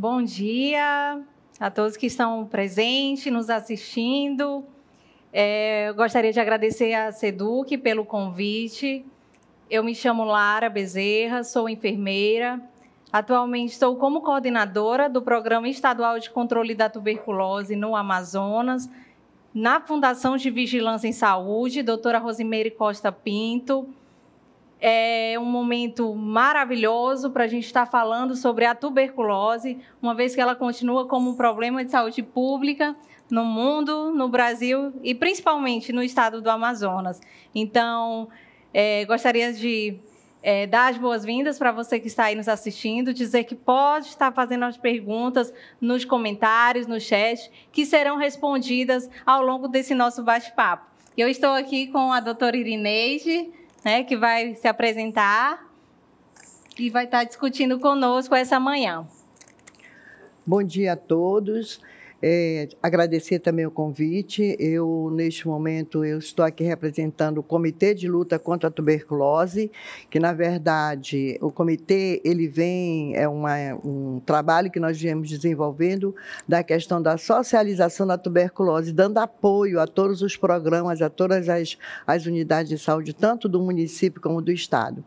Bom dia a todos que estão presentes, nos assistindo. Eu gostaria de agradecer à SEDUC pelo convite. Eu me chamo Lara Bezerra, sou enfermeira. Atualmente estou como coordenadora do Programa Estadual de Controle da Tuberculose no Amazonas, na Fundação de Vigilância em Saúde, doutora Rosimeire Costa Pinto. É um momento maravilhoso para a gente estar falando sobre a tuberculose, uma vez que ela continua como um problema de saúde pública no mundo, no Brasil e principalmente no estado do Amazonas. Então, gostaria de dar as boas-vindas para você que está aí nos assistindo, dizer que pode estar fazendo as perguntas nos comentários, no chat, que serão respondidas ao longo desse nosso bate-papo. Eu estou aqui com a doutora Irineide, que vai se apresentar e vai estar discutindo conosco essa manhã. Bom dia a todos. Agradecer também o convite. Neste momento, estou aqui representando o Comitê de Luta contra a Tuberculose, que, na verdade, o comitê é um trabalho que nós viemos desenvolvendo da questão da socialização da tuberculose, dando apoio a todos os programas, a todas as unidades de saúde, tanto do município como do estado.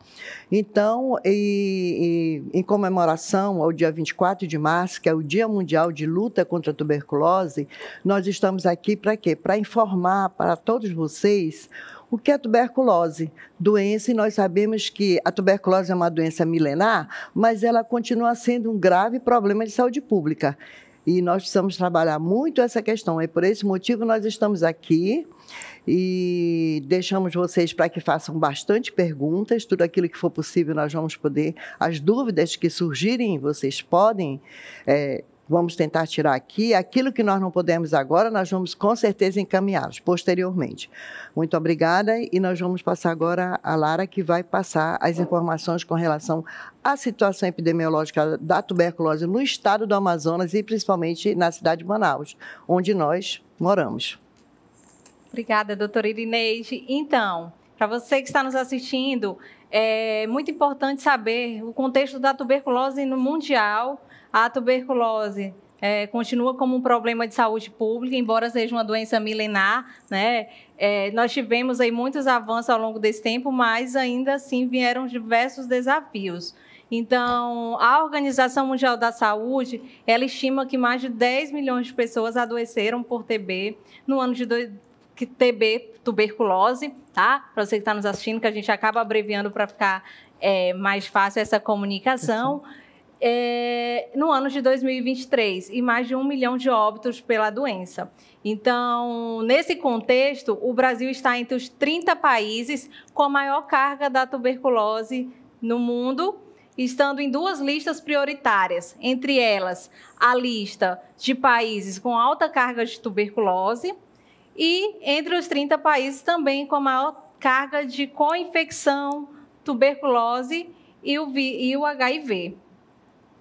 Então, em comemoração ao dia 24 de março, que é o Dia Mundial de Luta contra a Tuberculose, nós estamos aqui para quê? Para informar para todos vocês o que é tuberculose, doença, e nós sabemos que a tuberculose é uma doença milenar, mas ela continua sendo um grave problema de saúde pública. E nós precisamos trabalhar muito essa questão. Por esse motivo, nós estamos aqui e deixamos vocês para que façam bastante perguntas. Tudo aquilo que for possível, nós vamos poder. As dúvidas que surgirem, vocês podem... Vamos tentar tirar aqui. Aquilo que nós não podemos agora, nós vamos com certeza encaminhá-los posteriormente. Muito obrigada, e nós vamos passar agora a Lara, que vai passar as informações com relação à situação epidemiológica da tuberculose no estado do Amazonas e principalmente na cidade de Manaus, onde nós moramos. Obrigada, doutora Irineide. Então, para você que está nos assistindo, é muito importante saber o contexto da tuberculose no mundial. A tuberculose continua como um problema de saúde pública, embora seja uma doença milenar, né? Nós tivemos aí muitos avanços ao longo desse tempo, mas ainda assim vieram diversos desafios. Então, a Organização Mundial da Saúde, ela estima que mais de 10 milhões de pessoas adoeceram por TB no ano de tuberculose, tá? Para você que está nos assistindo, que a gente acaba abreviando para ficar mais fácil essa comunicação. No ano de 2023, e mais de 1 milhão de óbitos pela doença. Então, nesse contexto, o Brasil está entre os 30 países com a maior carga da tuberculose no mundo, estando em 2 listas prioritárias, entre elas a lista de países com alta carga de tuberculose e entre os 30 países também com a maior carga de co-infecção, tuberculose e o HIV.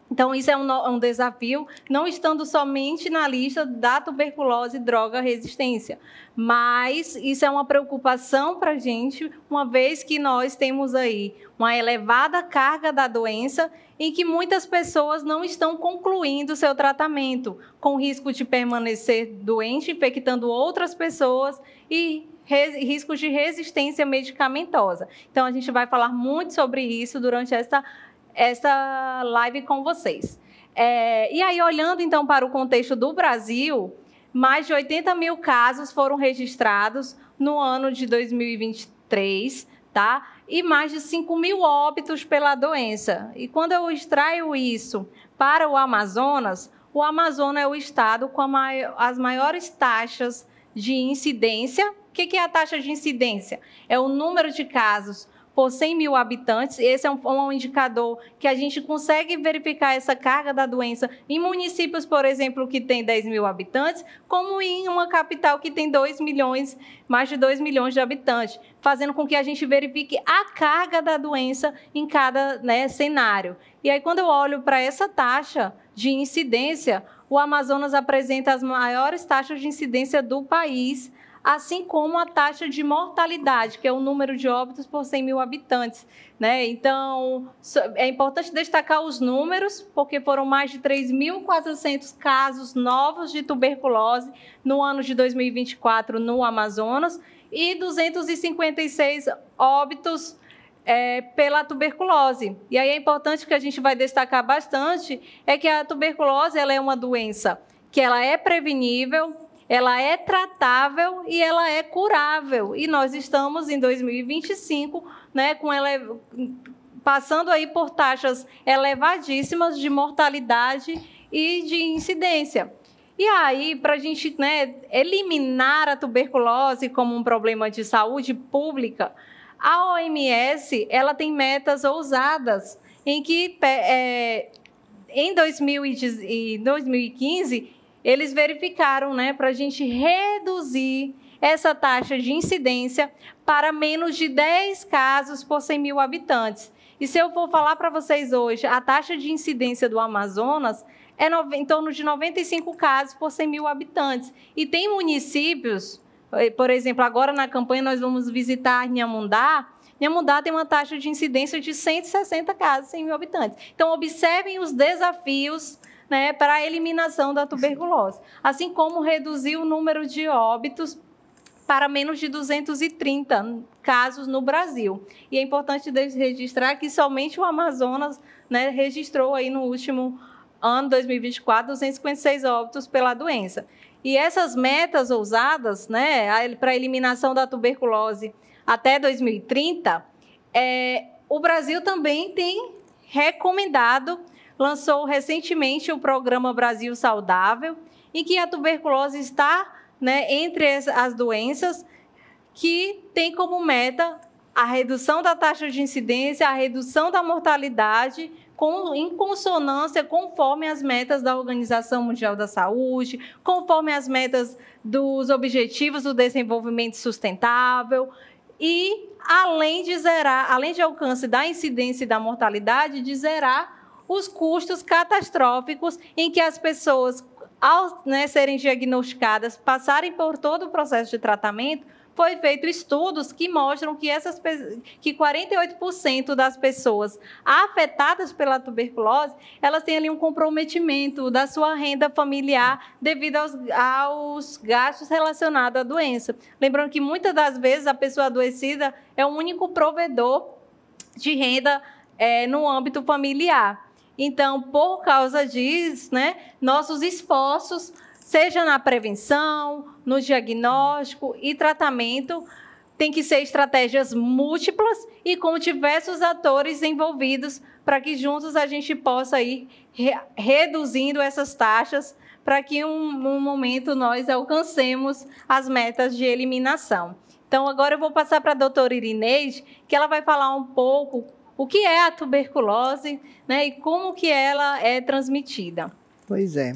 Então, isso é um desafio, não estando somente na lista da tuberculose droga-resistência, mas isso é uma preocupação para a gente, uma vez que nós temos aí uma elevada carga da doença em que muitas pessoas não estão concluindo seu tratamento, com risco de permanecer doente, infectando outras pessoas e riscos de resistência medicamentosa. Então, a gente vai falar muito sobre isso durante esta live com vocês. E aí, olhando então para o contexto do Brasil, mais de 80 mil casos foram registrados no ano de 2023, tá? E mais de 5 mil óbitos pela doença. E quando eu extraio isso para o Amazonas é o estado com as maiores taxas de incidência. O que é a taxa de incidência? É o número de casos por 100 mil habitantes. Esse é um indicador que a gente consegue verificar essa carga da doença em municípios, por exemplo, que tem 10 mil habitantes, como em uma capital que tem mais de 2 milhões de habitantes, fazendo com que a gente verifique a carga da doença em cada cenário. E aí, quando eu olho para essa taxa de incidência, o Amazonas apresenta as maiores taxas de incidência do país, assim como a taxa de mortalidade, que é o número de óbitos por 100 mil habitantes, né? Então, é importante destacar os números, porque foram mais de 3.400 casos novos de tuberculose no ano de 2024 no Amazonas e 256 óbitos pela tuberculose. E aí é importante que a gente vai destacar bastante é que a tuberculose ela é uma doença que ela é prevenível, ela é tratável e ela é curável. E nós estamos em 2025, né, com ela passando aí por taxas elevadíssimas de mortalidade e de incidência. E aí, para a gente, né, eliminar a tuberculose como um problema de saúde pública, a OMS ela tem metas ousadas em que em 2015 eles verificaram, né, para a gente reduzir essa taxa de incidência para menos de 10 casos por 100 mil habitantes. E se eu for falar para vocês hoje, a taxa de incidência do Amazonas é em torno de 95 casos por 100 mil habitantes. E tem municípios, por exemplo, agora na campanha nós vamos visitar Nhamundá. Nhamundá tem uma taxa de incidência de 160 casos por 100 mil habitantes. Então, observem os desafios, né, para a eliminação da tuberculose, assim como reduzir o número de óbitos para menos de 230 casos no Brasil. E é importante registrar que somente o Amazonas, né, registrou aí no último ano, 2024, 256 óbitos pela doença. E essas metas ousadas, né, para a eliminação da tuberculose até 2030, o Brasil também tem recomendado, lançou recentemente o programa Brasil Saudável, em que a tuberculose está, né, entre as doenças que tem como meta a redução da taxa de incidência, a redução da mortalidade, em consonância, conforme as metas da Organização Mundial da Saúde, conforme as metas dos Objetivos do Desenvolvimento Sustentável e, além de alcance da incidência e da mortalidade, de zerar os custos catastróficos em que as pessoas, ao, né, serem diagnosticadas, passarem por todo o processo de tratamento. Foi feito estudos que mostram que 48% das pessoas afetadas pela tuberculose, elas têm ali um comprometimento da sua renda familiar devido aos gastos relacionados à doença. Lembrando que muitas das vezes a pessoa adoecida é o único provedor de renda no âmbito familiar. Então, por causa disso, né, nossos esforços, seja na prevenção, no diagnóstico e tratamento, tem que ser estratégias múltiplas e com diversos atores envolvidos para que juntos a gente possa ir reduzindo essas taxas para que em um momento nós alcancemos as metas de eliminação. Então, agora eu vou passar para a doutora Irineide, que ela vai falar um pouco o que é a tuberculose, né, e como que ela é transmitida. Pois é.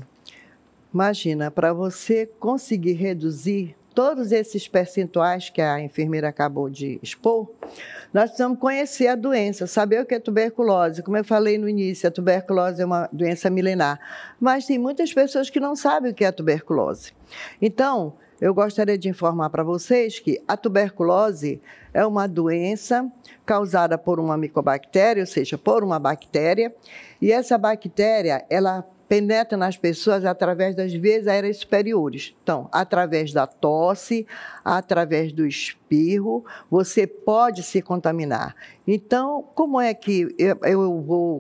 Imagina, para você conseguir reduzir todos esses percentuais que a enfermeira acabou de expor, nós precisamos conhecer a doença, saber o que é tuberculose. Como eu falei no início, a tuberculose é uma doença milenar, mas tem muitas pessoas que não sabem o que é a tuberculose. Então, eu gostaria de informar para vocês que a tuberculose é uma doença causada por uma micobactéria, ou seja, por uma bactéria, e essa bactéria, ela penetra nas pessoas através das vias aéreas superiores. Então, através da tosse, através do espirro, você pode se contaminar. Então, como é que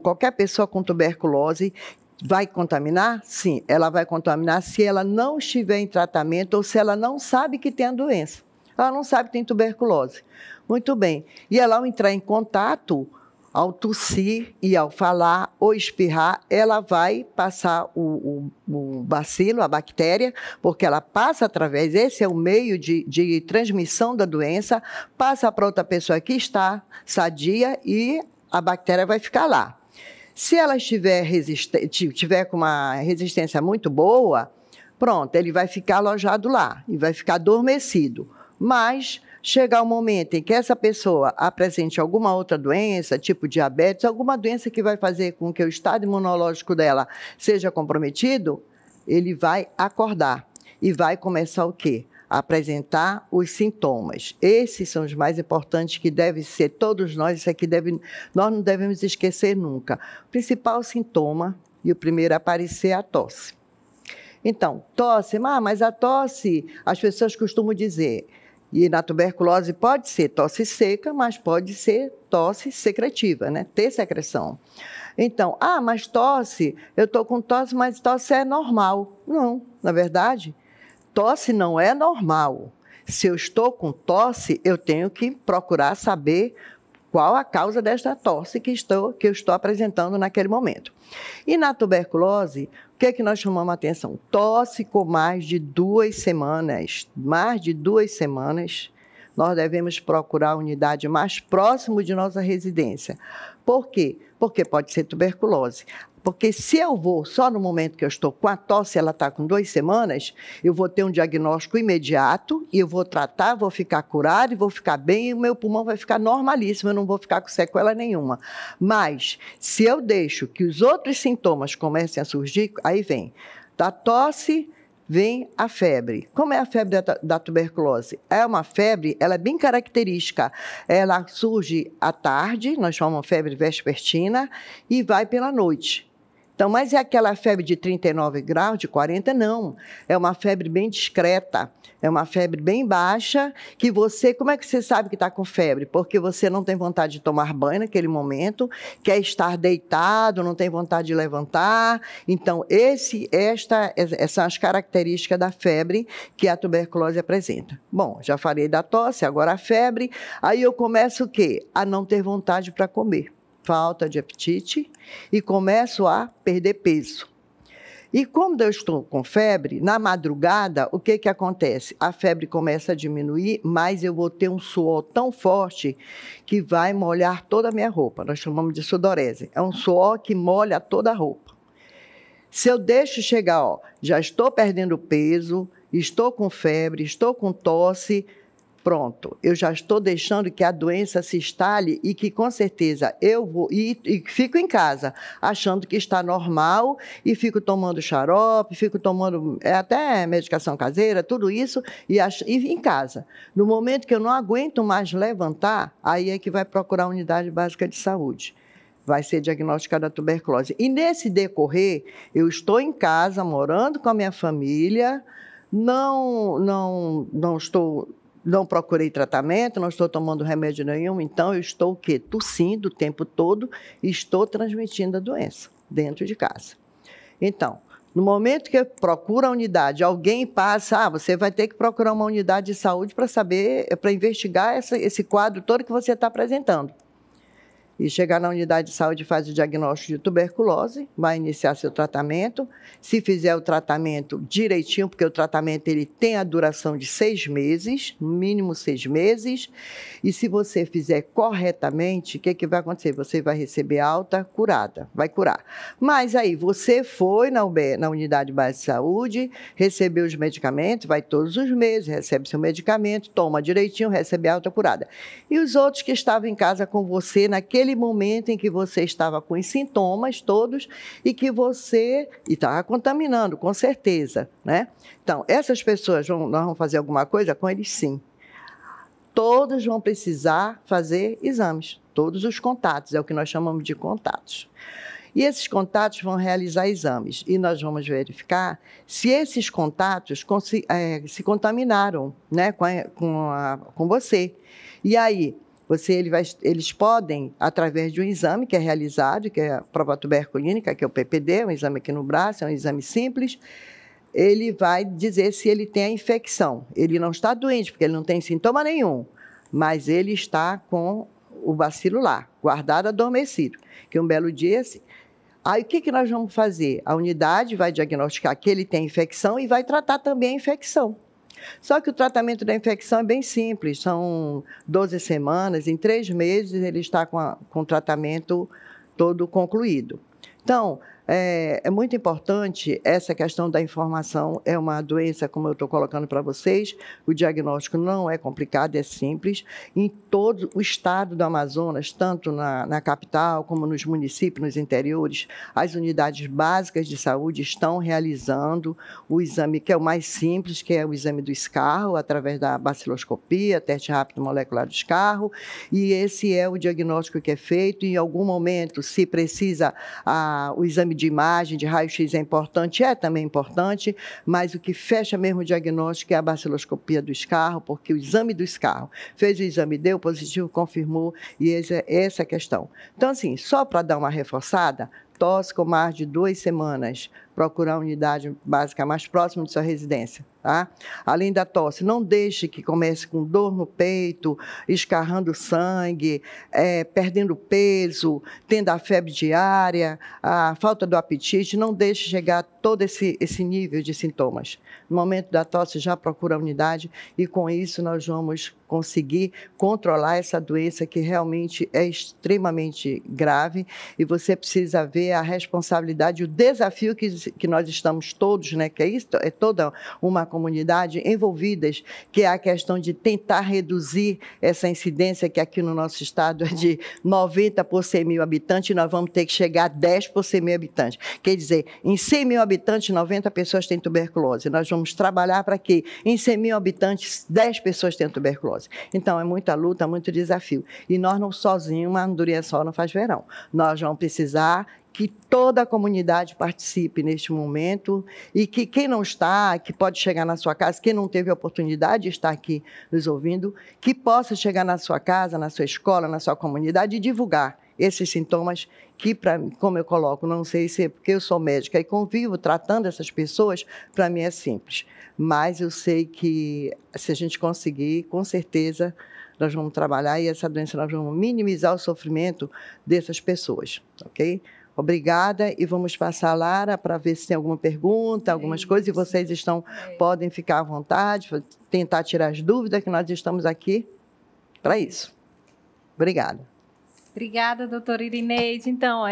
qualquer pessoa com tuberculose vai contaminar? Sim, ela vai contaminar se ela não estiver em tratamento ou se ela não sabe que tem a doença. Ela não sabe que tem tuberculose. Muito bem. E ela, ao entrar em contato, ao tossir e ao falar ou espirrar, ela vai passar o bacilo, a bactéria, porque ela passa através, esse é o meio de transmissão da doença, passa para outra pessoa que está sadia e a bactéria vai ficar lá. Se ela tiver com uma resistência muito boa, pronto, ele vai ficar alojado lá e vai ficar adormecido. Mas chegar o momento em que essa pessoa apresente alguma outra doença, tipo diabetes, alguma doença que vai fazer com que o estado imunológico dela seja comprometido, ele vai acordar e vai começar o quê? apresentar os sintomas. Esses são os mais importantes que devem ser todos nós, isso aqui nós não devemos esquecer nunca. O principal sintoma, e o primeiro a aparecer, é a tosse. Então, tosse, mas a tosse, as pessoas costumam dizer, e na tuberculose pode ser tosse seca, mas pode ser tosse secretiva, né? Ter secreção. Então, mas tosse, eu estou com tosse, mas tosse é normal. Não, na verdade, tosse não é normal. Se eu estou com tosse, eu tenho que procurar saber qual a causa desta tosse que eu estou apresentando naquele momento. E na tuberculose, o que é que nós chamamos a atenção? Tosse com mais de 2 semanas. Mais de 2 semanas, nós devemos procurar a unidade mais próxima de nossa residência. Por quê? Porque pode ser tuberculose. Porque se eu vou só no momento que eu estou com a tosse, ela está com 2 semanas, eu vou ter um diagnóstico imediato e eu vou tratar, vou ficar curado e vou ficar bem e o meu pulmão vai ficar normalíssimo, eu não vou ficar com sequela nenhuma. Mas, se eu deixo que os outros sintomas comecem a surgir, aí vem da tosse, vem a febre. Como é a febre da tuberculose? É uma febre, ela é bem característica. Ela surge à tarde, nós chamamos febre vespertina, e vai pela noite. Então, mas é aquela febre de 39 graus, de 40? Não. É uma febre bem discreta, é uma febre bem baixa, que você... Como é que você sabe que está com febre? Porque você não tem vontade de tomar banho naquele momento, quer estar deitado, não tem vontade de levantar. Então, essas são as características da febre que a tuberculose apresenta. Bom, já falei da tosse, agora a febre. Aí eu começo o quê? A não ter vontade para comer. Falta de apetite e começo a perder peso. E quando eu estou com febre, na madrugada, o que acontece? A febre começa a diminuir, mas eu vou ter um suor tão forte que vai molhar toda a minha roupa. Nós chamamos de sudorese. É um suor que molha toda a roupa. Se eu deixo chegar, já estou perdendo peso, estou com febre, estou com tosse, pronto, eu já estou deixando que a doença se instale e que, com certeza, eu vou e fico em casa, achando que está normal e fico tomando xarope, fico tomando até medicação caseira, tudo isso, e em casa. No momento que eu não aguento mais levantar, aí é que vai procurar a unidade básica de saúde. Vai ser diagnosticada a tuberculose. E, nesse decorrer, eu estou em casa, morando com a minha família, não procurei tratamento, não estou tomando remédio nenhum, então eu estou o quê? Tossindo o tempo todo e estou transmitindo a doença dentro de casa. Então, no momento que eu procuro a unidade, alguém passa, você vai ter que procurar uma unidade de saúde para saber, para investigar esse quadro todo que você está apresentando. E chegar na unidade de saúde, faz o diagnóstico de tuberculose, vai iniciar seu tratamento. Se fizer o tratamento direitinho, porque o tratamento ele tem a duração de 6 meses, no mínimo 6 meses, e se você fizer corretamente, o que vai acontecer? Você vai receber alta curada, vai curar. Mas aí, você foi na unidade básica de saúde, recebeu os medicamentos, vai todos os meses, recebe seu medicamento, toma direitinho, recebe alta curada. E os outros que estavam em casa com você naquele momento em que você estava com os sintomas todos e que você estava contaminando, com certeza, né? Então, essas pessoas, nós vamos fazer alguma coisa com eles? Sim. Todos vão precisar fazer exames, todos os contatos, é o que nós chamamos de contatos. E esses contatos vão realizar exames e nós vamos verificar se esses contatos se contaminaram, né, com você. E aí, eles podem, através de um exame que é realizado, que é a prova tuberculínica, que é o PPD, um exame aqui no braço, é um exame simples, ele vai dizer se ele tem a infecção. Ele não está doente, porque ele não tem sintoma nenhum, mas ele está com o bacilo lá, guardado, adormecido, que um belo dia assim. Aí, o que nós vamos fazer? A unidade vai diagnosticar que ele tem infecção e vai tratar também a infecção. Só que o tratamento da infecção é bem simples, são 12 semanas, em 3 meses ele está com o tratamento todo concluído. Então, É muito importante essa questão da informação. É uma doença, como eu estou colocando para vocês, o diagnóstico não é complicado, é simples. Em todo o estado do Amazonas, tanto na capital como nos municípios, nos interiores, as unidades básicas de saúde estão realizando o exame que é o mais simples, que é o exame do escarro, através da baciloscopia, teste rápido molecular do escarro, e esse é o diagnóstico que é feito. Em algum momento, se precisa o exame de imagem, de raio-x é também importante, mas o que fecha mesmo o diagnóstico é a baciloscopia do escarro, porque o exame do escarro fez o exame, deu positivo, confirmou, e essa é a questão. Então, assim, só para dar uma reforçada, tosse com mais de 2 semanas, procurar a unidade básica mais próxima de sua residência, tá? Além da tosse, não deixe que comece com dor no peito, escarrando sangue, perdendo peso, tendo a febre diária, a falta do apetite, não deixe chegar a todo esse nível de sintomas. No momento da tosse, já procura a unidade e, com isso, nós vamos conseguir controlar essa doença que realmente é extremamente grave, e você precisa ver a responsabilidade, o desafio que nós estamos todos, né, que é toda uma comunidade envolvidas, que é a questão de tentar reduzir essa incidência, que aqui no nosso estado é de 90 por 100 mil habitantes, e nós vamos ter que chegar a 10 por 100 mil habitantes. Quer dizer, em 100 mil habitantes, 90 pessoas têm tuberculose. Nós vamos trabalhar para que em 100 mil habitantes, 10 pessoas tenham tuberculose. Então, é muita luta, muito desafio. E nós não sozinhos, uma andorinha só não faz verão. Nós vamos precisar que toda a comunidade participe neste momento, e que quem não está, que pode chegar na sua casa, quem não teve a oportunidade de estar aqui nos ouvindo, que possa chegar na sua casa, na sua escola, na sua comunidade e divulgar esses sintomas que, como eu coloco, não sei se é porque eu sou médica e convivo tratando essas pessoas, para mim é simples. Mas eu sei que, se a gente conseguir, com certeza, nós vamos trabalhar, e essa doença nós vamos minimizar o sofrimento dessas pessoas, ok? Obrigada, e vamos passar a Lara para ver se tem alguma pergunta, algumas coisas, e vocês podem ficar à vontade, tentar tirar as dúvidas, que nós estamos aqui para isso. Obrigada. Obrigada, doutora Irineide. Então,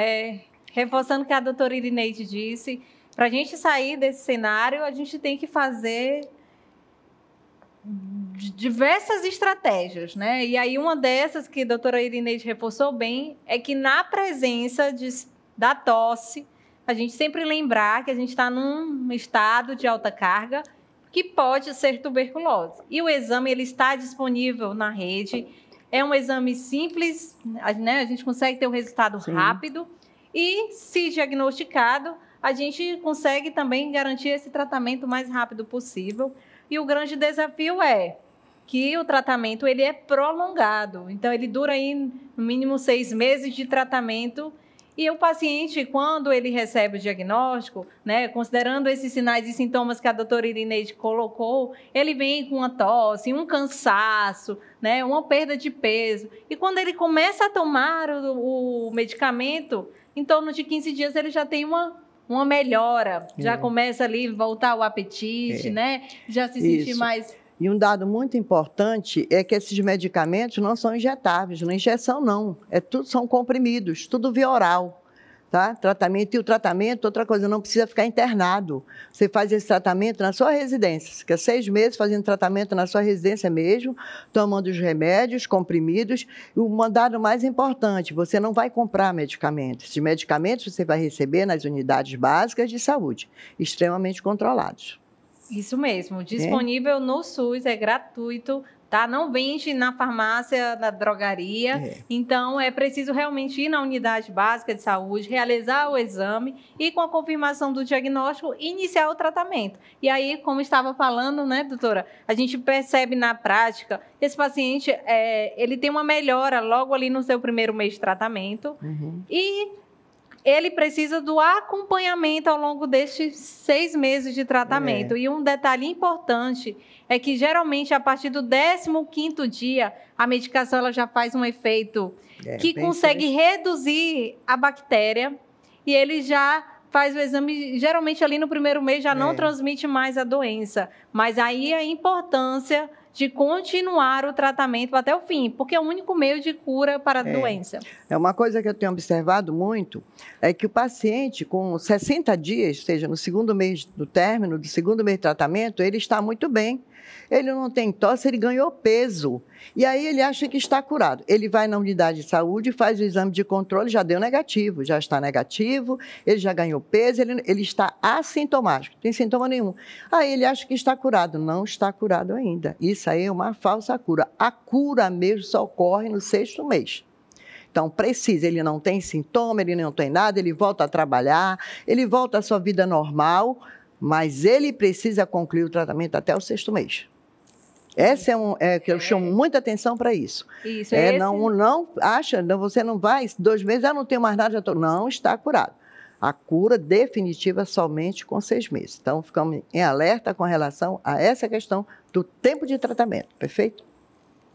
reforçando o que a doutora Irineide disse, para a gente sair desse cenário, a gente tem que fazer diversas estratégias, né? E aí, uma dessas que a doutora Irineide reforçou bem é que, na presença da tosse, a gente sempre lembrar que a gente está num estado de alta carga, que pode ser tuberculose. E o exame ele está disponível na rede. É um exame simples, né? A gente consegue ter um resultado rápido, e, se diagnosticado, a gente consegue também garantir esse tratamento o mais rápido possível. E o grande desafio é que o tratamento ele é prolongado. Então, ele dura aí, no mínimo 6 meses de tratamento. E o paciente, quando ele recebe o diagnóstico, né, considerando esses sinais e sintomas que a doutora Irineide colocou, ele vem com uma tosse, um cansaço, né, uma perda de peso. E quando ele começa a tomar o medicamento, em torno de 15 dias ele já tem uma melhora, já começa ali a voltar o apetite, né, já se sentir mais... E um dado muito importante é que esses medicamentos não são injetáveis, não é injeção não, são comprimidos, tudo via oral, tá? Tratamento, e o tratamento, outra coisa, não precisa ficar internado. Você faz esse tratamento na sua residência, fica 6 meses fazendo tratamento na sua residência mesmo, tomando os remédios, comprimidos. E o dado mais importante, você não vai comprar medicamentos. Esses medicamentos você vai receber nas unidades básicas de saúde, extremamente controlados. Isso mesmo, disponível no SUS, é gratuito, tá? Não vende na farmácia, na drogaria. Então, é preciso realmente ir na unidade básica de saúde, realizar o exame e, com a confirmação do diagnóstico, iniciar o tratamento. E aí, como estava falando, né, doutora, a gente percebe na prática, esse paciente, ele tem uma melhora logo ali no seu primeiro mês de tratamento. E ele precisa do acompanhamento ao longo destes 6 meses de tratamento. E um detalhe importante é que, geralmente, a partir do 15º dia, a medicação ela já faz um efeito que consegue reduzir a bactéria, e ele já faz o exame, geralmente ali no primeiro mês já não transmite mais a doença. Mas aí a importância de continuar o tratamento até o fim, porque é o único meio de cura para a doença. É uma coisa que eu tenho observado muito, é que o paciente com 60 dias, seja no segundo mês do término, do segundo mês de tratamento, ele está muito bem. Ele não tem tosse, ele ganhou peso. E aí ele acha que está curado. Ele vai na unidade de saúde, faz o exame de controle, já deu negativo, já está negativo, ele já ganhou peso, ele está assintomático, não tem sintoma nenhum. Aí ele acha que está curado, não está curado ainda. Isso aí é uma falsa cura. A cura mesmo só ocorre no 6º mês. Então, precisa, ele não tem sintoma, ele não tem nada, ele volta a trabalhar, ele volta à sua vida normal, mas ele precisa concluir o tratamento até o 6º mês. Essa que eu chamo muita atenção para isso. Isso, não acha, não, você não vai, 2 meses, não tenho mais nada, não está curado. A cura definitiva somente com 6 meses. Então, ficamos em alerta com relação a essa questão do tempo de tratamento, perfeito?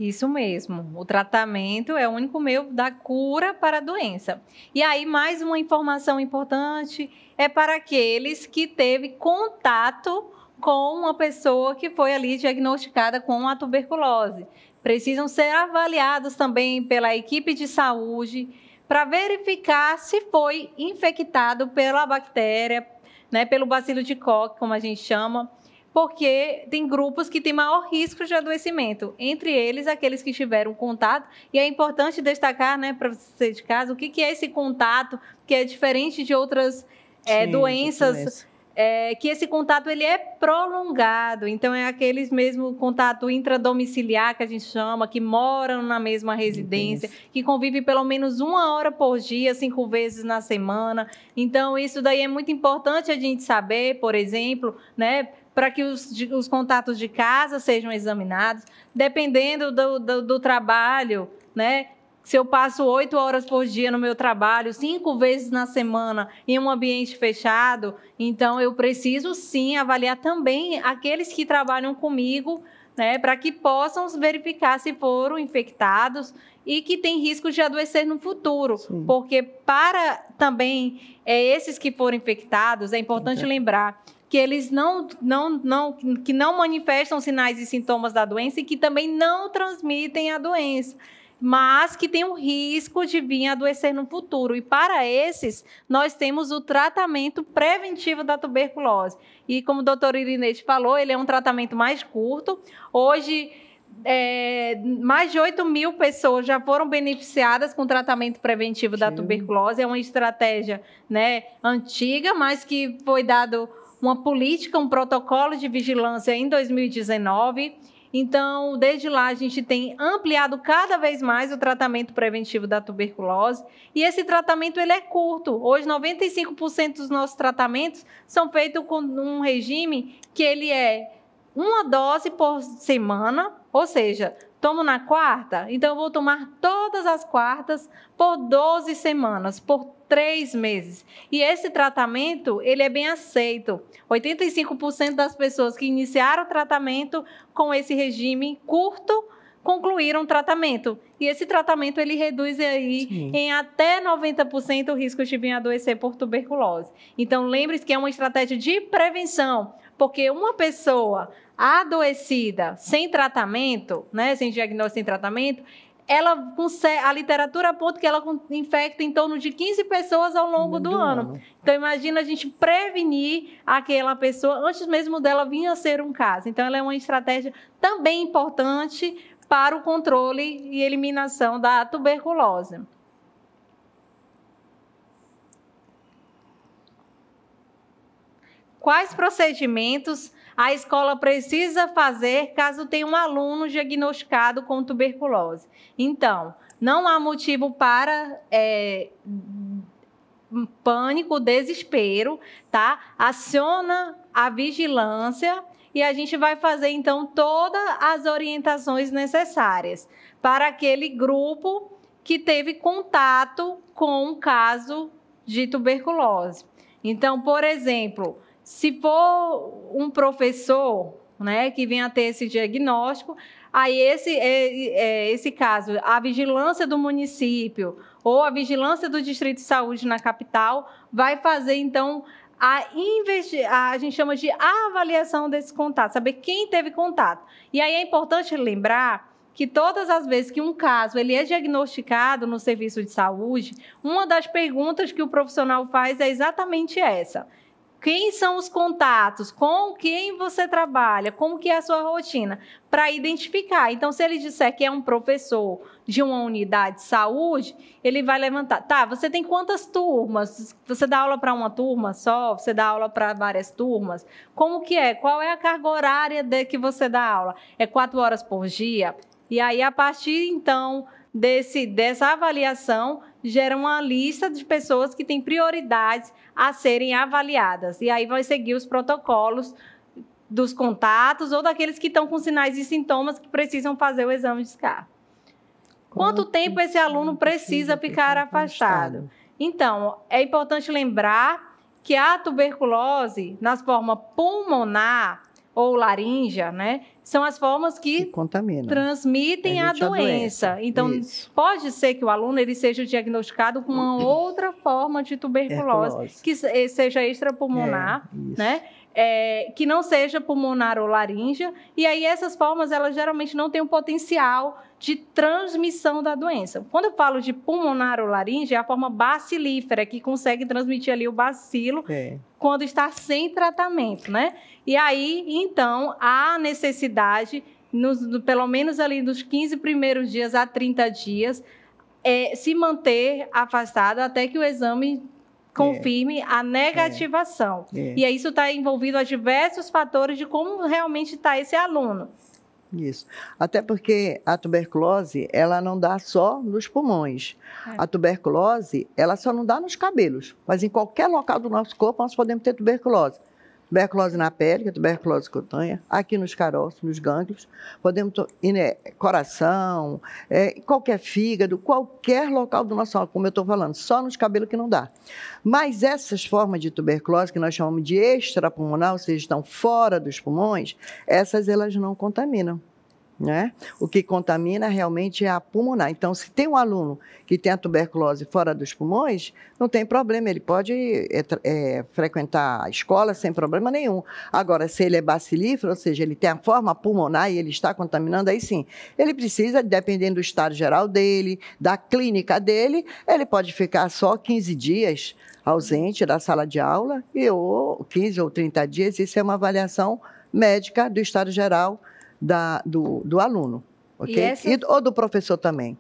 Isso mesmo, o tratamento é o único meio da cura para a doença. E aí, mais uma informação importante é para aqueles que teve contato com uma pessoa que foi ali diagnosticada com a tuberculose. Precisam ser avaliados também pela equipe de saúde para verificar se foi infectado pela bactéria, né, pelo bacilo de Koch, como a gente chama, porque tem grupos que têm maior risco de adoecimento, entre eles aqueles que tiveram contato, e é importante destacar, né, para você de casa, o que é esse contato, que é diferente de outras doenças, que esse contato ele é prolongado, então é aqueles mesmo contato intradomiciliar que a gente chama, que moram na mesma residência, que convivem pelo menos 1 hora por dia, 5 vezes na semana. Então isso daí é muito importante a gente saber, por exemplo, né, para que os contatos de casa sejam examinados, dependendo do trabalho, né? Se eu passo 8 horas por dia no meu trabalho, 5 vezes na semana, em um ambiente fechado, então eu preciso sim avaliar também aqueles que trabalham comigo, né, para que possam verificar se foram infectados e que tem risco de adoecer no futuro. Sim. Porque para também esses que foram infectados, é importante lembrar que eles não manifestam sinais e sintomas da doença e que também não transmitem a doença, mas que tem um risco de vir a adoecer no futuro. E para esses, nós temos o tratamento preventivo da tuberculose. E como o doutor Irinete falou, ele é um tratamento mais curto. Hoje, mais de 8.000 pessoas já foram beneficiadas com o tratamento preventivo da tuberculose. É uma estratégia, né, antiga, mas que foi dado uma política, um protocolo de vigilância em 2019. Então, desde lá, a gente tem ampliado cada vez mais o tratamento preventivo da tuberculose. E esse tratamento ele é curto. Hoje, 95% dos nossos tratamentos são feitos com um regime que ele é 1 dose por semana, ou seja, tomo na quarta, então eu vou tomar todas as quartas por 12 semanas, por 3 meses. E esse tratamento, ele é bem aceito. 85% das pessoas que iniciaram o tratamento com esse regime curto, concluíram o tratamento. E esse tratamento, ele reduz aí em até 90% o risco de vir a adoecer por tuberculose. Então, lembre-se que é uma estratégia de prevenção, porque uma pessoa adoecida sem tratamento, né, sem diagnóstico, sem tratamento, ela consegue, a literatura aponta que ela infecta em torno de 15 pessoas ao longo do ano. Então, imagina a gente prevenir aquela pessoa antes mesmo dela vir a ser um caso. Então, ela é uma estratégia também importante para o controle e eliminação da tuberculose. Quais procedimentos a escola precisa fazer caso tenha um aluno diagnosticado com tuberculose? Então, não há motivo para pânico, desespero, tá? Aciona a vigilância e a gente vai fazer, então, todas as orientações necessárias para aquele grupo que teve contato com um caso de tuberculose. Então, por exemplo, se for um professor, né, que venha a ter esse diagnóstico, aí esse caso, a vigilância do município ou a vigilância do Distrito de Saúde na capital vai fazer, então, a gente chama de avaliação desses contatos, saber quem teve contato. E aí é importante lembrar que todas as vezes que um caso ele é diagnosticado no serviço de saúde, uma das perguntas que o profissional faz é exatamente essa. Quem são os contatos? Com quem você trabalha? Como que é a sua rotina? Para identificar. Então, se ele disser que é um professor de uma unidade de saúde, ele vai levantar. Tá, você tem quantas turmas? Você dá aula para uma turma só? Você dá aula para várias turmas? Como que é? Qual é a carga horária de que você dá aula? É 4 horas por dia? E aí, a partir, então, dessa avaliação, gera uma lista de pessoas que têm prioridades a serem avaliadas. E aí vai seguir os protocolos dos contatos ou daqueles que estão com sinais e sintomas que precisam fazer o exame de SCAR. Quanto tempo esse aluno precisa ficar afastado? Então, é importante lembrar que a tuberculose, nas formas pulmonar ou laríngea, né, são as formas que transmitem a doença. Então, pode ser que o aluno ele seja diagnosticado com uma outra forma de tuberculose, que seja extrapulmonar, né? Que não seja pulmonar ou laríngea. E aí, essas formas, elas geralmente não têm o potencial de transmissão da doença. Quando eu falo de pulmonar ou laríngea, é a forma bacilífera, que consegue transmitir ali o bacilo quando está sem tratamento, né? E aí, então, há necessidade, pelo menos ali nos 15 primeiros dias a 30 dias, se manter afastado até que o exame confirme a negativação. E aí isso está envolvido a diversos fatores de como realmente está esse aluno. Isso. Até porque a tuberculose, ela não dá só nos pulmões. A tuberculose, ela só não dá nos cabelos, mas em qualquer local do nosso corpo nós podemos ter tuberculose. Tuberculose na pele, que é tuberculose cutânea, aqui nos caroços, nos gânglios, podemos coração, qualquer fígado, qualquer local do nosso corpo, como eu estou falando, só nos cabelos que não dá. Mas essas formas de tuberculose, que nós chamamos de extrapulmonar, ou seja, estão fora dos pulmões, essas elas não contaminam. Né? O que contamina realmente é a pulmonar. Então, se tem um aluno que tem a tuberculose fora dos pulmões, não tem problema, ele pode frequentar a escola sem problema nenhum. Agora, se ele é bacilífero, ou seja, ele tem a forma pulmonar e ele está contaminando, aí sim, ele precisa, dependendo do estado geral dele, da clínica dele, ele pode ficar só 15 dias ausente da sala de aula, ou 15 ou 30 dias, isso é uma avaliação médica do estado geral do aluno, ok? Ou do professor também.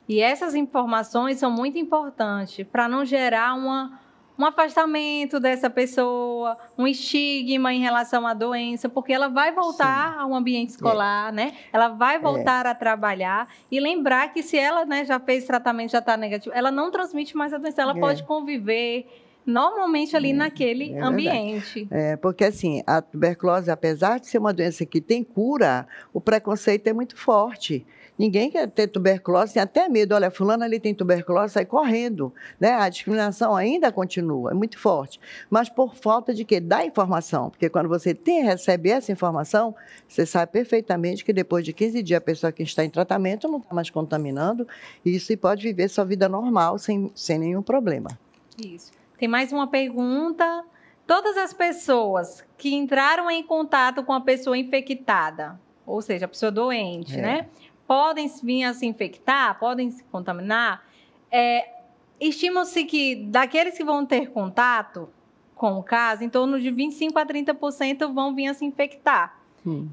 E essas informações são muito importantes para não gerar um afastamento dessa pessoa, um estigma em relação à doença, porque ela vai voltar ao ambiente escolar, né? Ela vai voltar a trabalhar e lembrar que se ela, né, já fez tratamento, já está negativo, ela não transmite mais a doença, ela pode conviver normalmente ali naquele ambiente. Porque assim, a tuberculose, apesar de ser uma doença que tem cura, o preconceito é muito forte. Ninguém quer ter tuberculose, tem até medo. Olha, fulano ali tem tuberculose, sai correndo. Né? A discriminação ainda continua, é muito forte. Mas por falta de quê? Da informação. Porque quando você recebe essa informação, você sabe perfeitamente que depois de 15 dias a pessoa que está em tratamento não está mais contaminando, e pode viver sua vida normal, sem nenhum problema. Isso. Tem mais uma pergunta. Todas as pessoas que entraram em contato com a pessoa infectada, ou seja, a pessoa doente, né? Podem vir a se infectar, podem se contaminar. Estima-se que daqueles que vão ter contato com o caso, em torno de 25% a 30% vão vir a se infectar.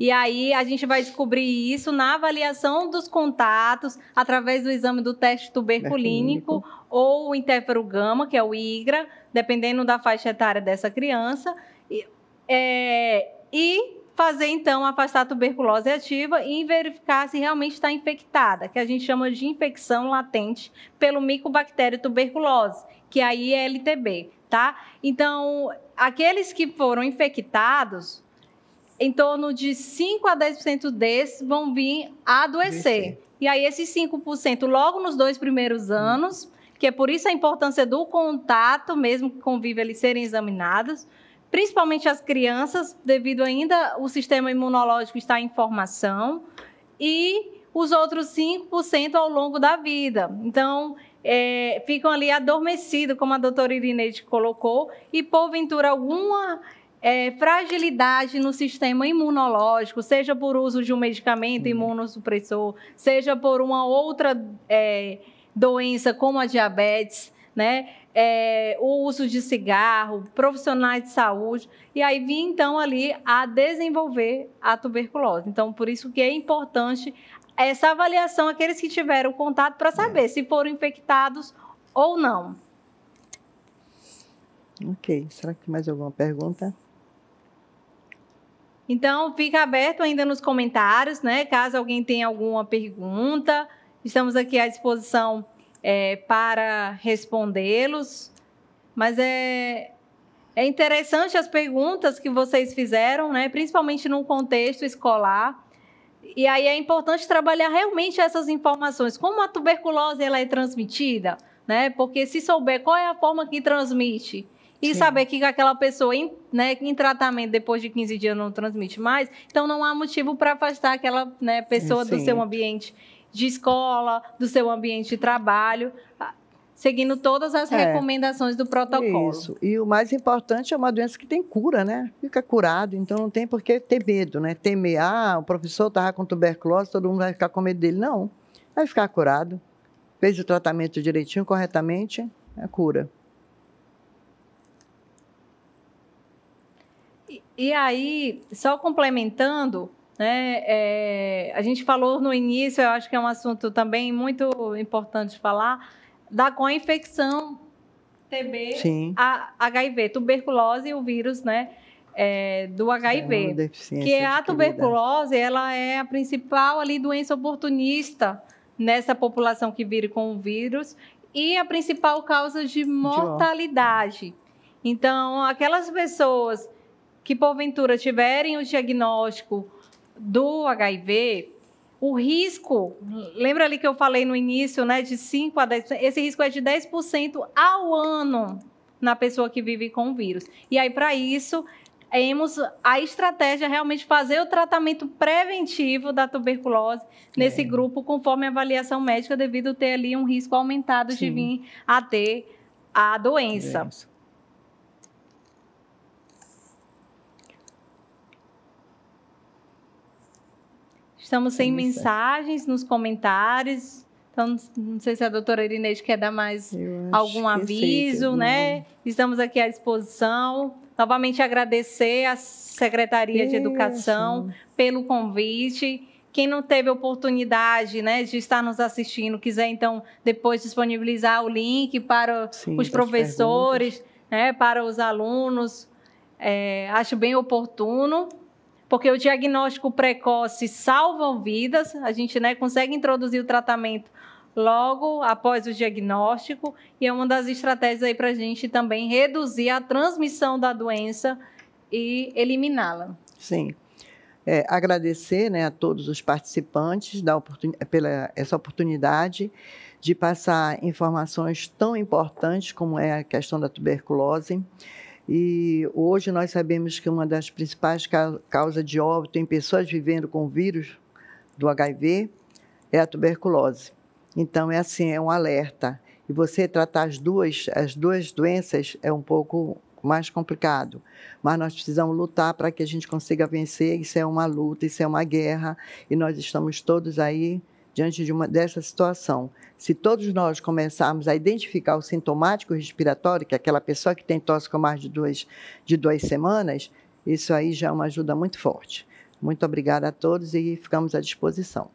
E aí a gente vai descobrir isso na avaliação dos contatos, através do exame do teste tuberculínico ou o interfero gama, que é o IGRA, dependendo da faixa etária dessa criança, e fazer, então, afastar a tuberculose ativa e verificar se realmente está infectada, que a gente chama de infecção latente pelo micobactério tuberculose, que aí é LTB, tá? Então, aqueles que foram infectados, em torno de 5% a 10% desses vão vir a adoecer. E aí, esses 5% logo nos 2 primeiros anos, que é por isso a importância do contato, mesmo que convive eles serem examinados, principalmente as crianças, devido ainda o sistema imunológico estar em formação, e os outros 5% ao longo da vida. Então, ficam ali adormecidos, como a doutora Irineide colocou, e porventura alguma fragilidade no sistema imunológico, seja por uso de um medicamento imunossupressor, seja por uma outra doença como a diabetes, né? O uso de cigarro, profissionais de saúde, e aí vir então ali a desenvolver a tuberculose. Então, por isso que é importante essa avaliação, aqueles que tiveram contato, para saber se foram infectados ou não. Ok, será que tem mais alguma pergunta? Então, fica aberto ainda nos comentários, né? Caso alguém tenha alguma pergunta, estamos aqui à disposição para respondê-los. Mas é interessante as perguntas que vocês fizeram, né? Principalmente no contexto escolar. E aí é importante trabalhar realmente essas informações. Como a tuberculose ela é transmitida, né? Porque se souber qual é a forma que transmite, e saber que aquela pessoa em tratamento depois de 15 dias não transmite mais, então não há motivo para afastar aquela pessoa do seu ambiente de escola, do seu ambiente de trabalho, seguindo todas as recomendações do protocolo. Isso. E o mais importante é uma doença que tem cura, né? Fica curado, então não tem por que ter medo, né? Temer, o professor estava com tuberculose, todo mundo vai ficar com medo dele. Não, vai ficar curado. Fez o tratamento direitinho, corretamente, é cura. E aí, só complementando, né, a gente falou no início, eu acho que é um assunto também muito importante falar, da co-infecção TB, HIV, tuberculose e o vírus, né, do HIV. Que a tuberculose, ela é a principal ali doença oportunista nessa população que vive com o vírus e a principal causa de mortalidade. Então, aquelas pessoas que porventura tiverem o diagnóstico do HIV, o risco, lembra ali que eu falei no início, né, de 5 a 10%, esse risco é de 10% ao ano na pessoa que vive com o vírus. E aí, para isso, temos a estratégia realmente fazer o tratamento preventivo da tuberculose nesse grupo, conforme a avaliação médica, devido a ter ali um risco aumentado de vir a ter a doença. Estamos sem mensagens nos comentários. Então, não sei se a doutora Irineide quer dar mais algum aviso, né? Estamos aqui à disposição. Novamente agradecer à Secretaria de Educação pelo convite. Quem não teve oportunidade, né, de estar nos assistindo, quiser, então, depois disponibilizar o link para os professores, né, para os alunos. Acho bem oportuno. Porque o diagnóstico precoce salva vidas, a gente consegue introduzir o tratamento logo após o diagnóstico, e é uma das estratégias aí para a gente também reduzir a transmissão da doença e eliminá-la. Sim. Agradecer, né, a todos os participantes pela essa oportunidade de passar informações tão importantes como é a questão da tuberculose. E hoje nós sabemos que uma das principais causas de óbito em pessoas vivendo com o vírus do HIV é a tuberculose. Então, é um alerta. E você tratar as duas doenças é um pouco mais complicado. Mas nós precisamos lutar para que a gente consiga vencer. Isso é uma luta, isso é uma guerra. E nós estamos todos aí diante dessa situação. Se todos nós começarmos a identificar o sintomático respiratório, que é aquela pessoa que tem tosse com mais de 2 semanas, isso aí já é uma ajuda muito forte. Muito obrigada a todos e ficamos à disposição.